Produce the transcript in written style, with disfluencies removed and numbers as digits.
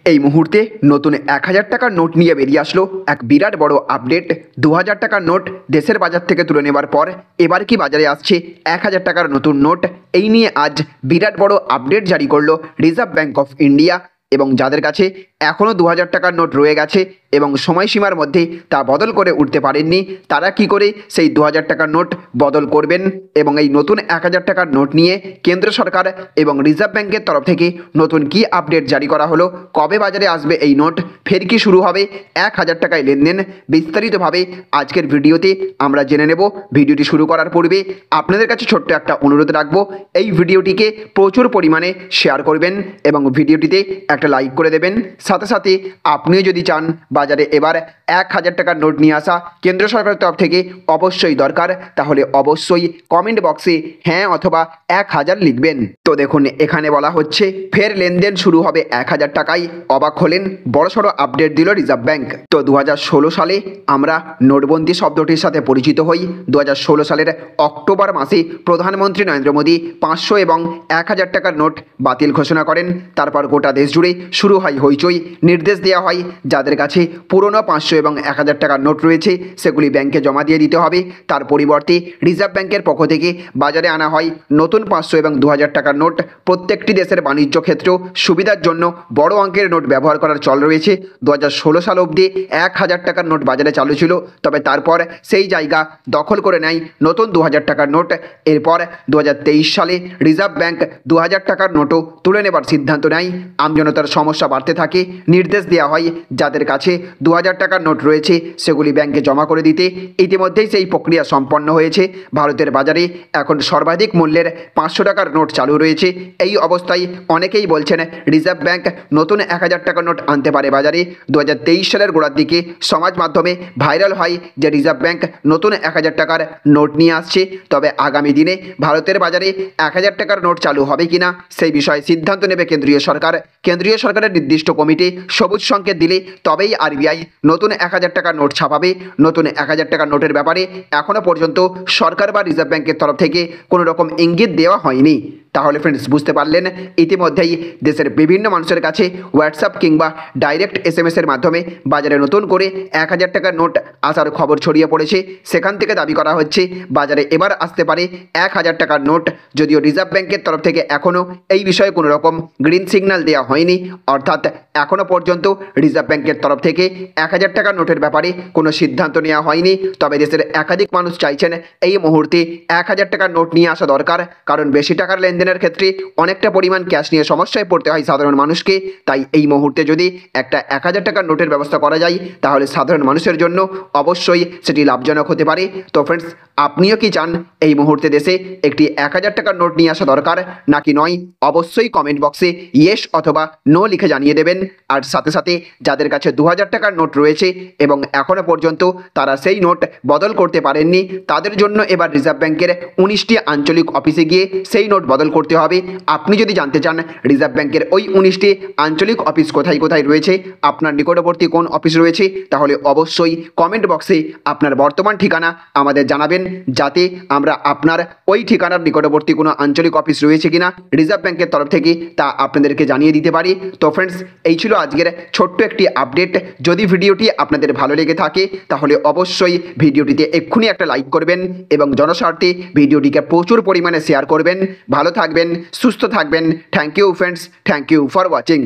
এই মুহূর্তে নতুন ১,০০০ টাকার নোট নিয়ে বেরিয়ে আসলো এক বিরাট বড় আপডেট। ২,০০০ টাকার নোট দেশের বাজার থেকে তুলে নেবার পর এবার কি বাজারে আসছে ১,০০০ টাকার নতুন নোট? এই নিয়ে আজ বিরাট বড় আপডেট জারি করলো রিজার্ভ ব্যাঙ্ক অফ ইন্ডিয়া। এবং যাদের কাছে এখনও ২,০০০ টাকার নোট রয়ে গেছে এবং সময়সীমার মধ্যে তা বদল করে উঠতে পারেননি, তারা কি করে সেই ২,০০০ টাকার নোট বদল করবেন? এবং এই নতুন ১,০০০ টাকার নোট নিয়ে কেন্দ্র সরকার এবং রিজার্ভ ব্যাঙ্কের তরফ থেকে নতুন কি আপডেট জারি করা হলো? কবে বাজারে আসবে এই নোট? ফের কি শুরু হবে ১,০০০ টাকায় লেনদেন? বিস্তারিতভাবে আজকের ভিডিওতে আমরা জেনে নেব। ভিডিওটি শুরু করার পূর্বে আপনাদের কাছে ছোট্ট একটা অনুরোধ রাখবো, এই ভিডিওটিকে প্রচুর পরিমাণে শেয়ার করবেন এবং ভিডিওটিতে একটা লাইক করে দেবেন। সাথে সাথে আপনিও যদি চান বাজারে এবার ১,০০০ টাকার নোট নিয়ে আসা কেন্দ্র সরকারের তরফ থেকে অবশ্যই দরকার, তাহলে অবশ্যই কমেন্ট বক্সে হ্যাঁ অথবা ১,০০০ লিখবেন। তো দেখুন, এখানে বলা হচ্ছে ফের লেনদেন শুরু হবে ১,০০০ টাকায়। অবাক হলেন, বড়সড় আপডেট দিল রিজার্ভ ব্যাঙ্ক। তো ২০১৬ সালে আমরা নোটবন্দি শব্দটির সাথে পরিচিত হই। ২০১৬ সালের অক্টোবর মাসে প্রধানমন্ত্রী নরেন্দ্র মোদী ৫০০ এবং ১,০০০ টাকার নোট বাতিল ঘোষণা করেন। তারপর গোটা দেশ জুড়ে শুরু হয় হইচই। নির্দেশ দেওয়া হয় যাদের কাছে পুরনো ৫০০ এবং ১,০০০ টাকার নোট রয়েছে সেগুলি ব্যাংকে জমা দিয়ে দিতে হবে। তার পরিবর্তে রিজার্ভ ব্যাংকের পক্ষ থেকে বাজারে আনা হয় নতুন ৫০০ এবং ২,০০০ টাকার নোট। প্রত্যেকটি দেশের বাণিজ্য ক্ষেত্রেও সুবিধার জন্য বড় অঙ্কের নোট ব্যবহার করার চল রয়েছে। ২০১৬ সাল অবধি ১,০০০ টাকার নোট বাজারে চালু ছিল, তবে তারপর সেই জায়গা দখল করে নেয় নতুন ২,০০০ টাকার নোট। এরপর ২০২৩ সালে রিজার্ভ ব্যাংক ২,০০০ টাকার নোটও তুলে নেবার সিদ্ধান্ত নেয়। আমজনতার সমস্যা বাড়তে থাকে। নির্দেশ দেওয়া হয় যাদের কাছে ২,০০০ টাকার নোট রয়েছে সেগুলি ব্যাংকে জমা করে দিতে। ইতিমধ্যেই সেই প্রক্রিয়া সম্পন্ন হয়েছে। ভারতের বাজারে এখন সর্বাধিক মূল্যের ৫০০ টাকার নোট চালু রয়েছে। এই অবস্থায় অনেকেই বলছেন রিজার্ভ ব্যাংক নতুন ১,০০০ টাকার নোট আনতে পারে বাজারে। ২০২৩ সালের গোড়ার দিকে সমাজ মাধ্যমে ভাইরাল হয় যে রিজার্ভ ব্যাংক নতুন ১,০০০ টাকার নোট নিয়ে আসছে। তবে আগামী দিনে ভারতের বাজারে ১,০০০ টাকার নোট চালু হবে কিনা সেই বিষয়ে সিদ্ধান্ত নেবে কেন্দ্রীয় সরকার। কেন্দ্রীয় সরকারের নির্দিষ্ট কমিটি সবুজ সংকেত দিলে তবেই আরবিআই নতুন ১,০০০ টাকার নোট ছাপাবে। নতুন ১,০০০ টাকার নোটের ব্যাপারে এখনও পর্যন্ত সরকার বা রিজার্ভ ব্যাংকের তরফ থেকে কোনো রকম ইঙ্গিত দেওয়া হয়নি। তাহলে ফ্রেন্ডস, বুঝতে পারলেন, ইতিমধ্যেই দেশের বিভিন্ন মানুষের কাছে হোয়াটসঅ্যাপ কিংবা ডাইরেক্ট এসএমএসের মাধ্যমে বাজারে নতুন করে ১,০০০ টাকার নোট আসার খবর ছড়িয়ে পড়েছে। সেখান থেকে দাবি করা হচ্ছে বাজারে এবার আসতে পারে ১,০০০ টাকার নোট। যদিও রিজার্ভ ব্যাংকের তরফ থেকে এখনও এই বিষয়ে কোনো রকম গ্রিন সিগন্যাল দেওয়া হয়নি, অর্থাৎ এখনও পর্যন্ত রিজার্ভ ব্যাংকের তরফ থেকে ১,০০০ টাকার নোটের ব্যাপারে কোনো সিদ্ধান্ত নেওয়া হয়নি। তবে দেশের একাধিক মানুষ চাইছেন এই মুহূর্তে ১,০০০ টাকার নোট নিয়ে আসা দরকার, কারণ বেশি টাকার লেনদেনের ক্ষেত্রে অনেকটা পরিমাণ ক্যাশ নিয়ে সমস্যায় পড়তে হয় সাধারণ মানুষকে। তাই এই মুহূর্তে যদি একটা ১,০০০ টাকার নোটের ব্যবস্থা করা যায় তাহলে সাধারণ মানুষের জন্য অবশ্যই সেটি লাভজনক হতে পারে। তো ফ্রেন্ডস, আপনিও কি চান এই মুহূর্তে দেশে একটি ১,০০০ টাকার নোট নিয়ে আসা দরকার নাকি নয়? অবশ্যই কমেন্ট বক্সে ইয়েস অথবা নো লিখে জানিয়ে দেবেন। আর সাথে সাথে যাদের কাছে ২,০০০ টাকার নোট রয়েছে এবং এখনও পর্যন্ত তারা সেই নোট বদল করতে পারেননি, তাদের জন্য এবার রিজার্ভ ব্যাংকের ১৯টি আঞ্চলিক অফিসে গিয়ে সেই নোট বদল করতে হবে। আপনি যদি জানতে চান রিজার্ভ ব্যাংকের ওই ১৯টি আঞ্চলিক অফিস কোথায় কোথায় রয়েছে, আপনার নিকটবর্তী কোন অফিস রয়েছে, তাহলে অবশ্যই কমেন্ট বক্সে আপনার বর্তমান ঠিকানা আমাদের জানাবেন, যাতে আমরা আপনার ওই ঠিকানার নিকটবর্তী কোনো আঞ্চলিক অফিস রয়েছে কিনা রিজার্ভ ব্যাংকের তরফ থেকে তা আপনাদেরকে জানিয়ে দিতে পারি। তো ফ্রেন্ডস, এই ছিল আজকের ছোট্ট একটি আপডেট। যদি ভিডিওটি আপনাদের ভালো লেগে থাকে তাহলে অবশ্যই ভিডিওটিতে এক্ষুনি একটা লাইক করবেন এবং জনস্বার্থে ভিডিওটিকে প্রচুর পরিমাণে শেয়ার করবেন। ভালো থাকবেন, সুস্থ থাকবেন। Thank you friends, thank you for watching.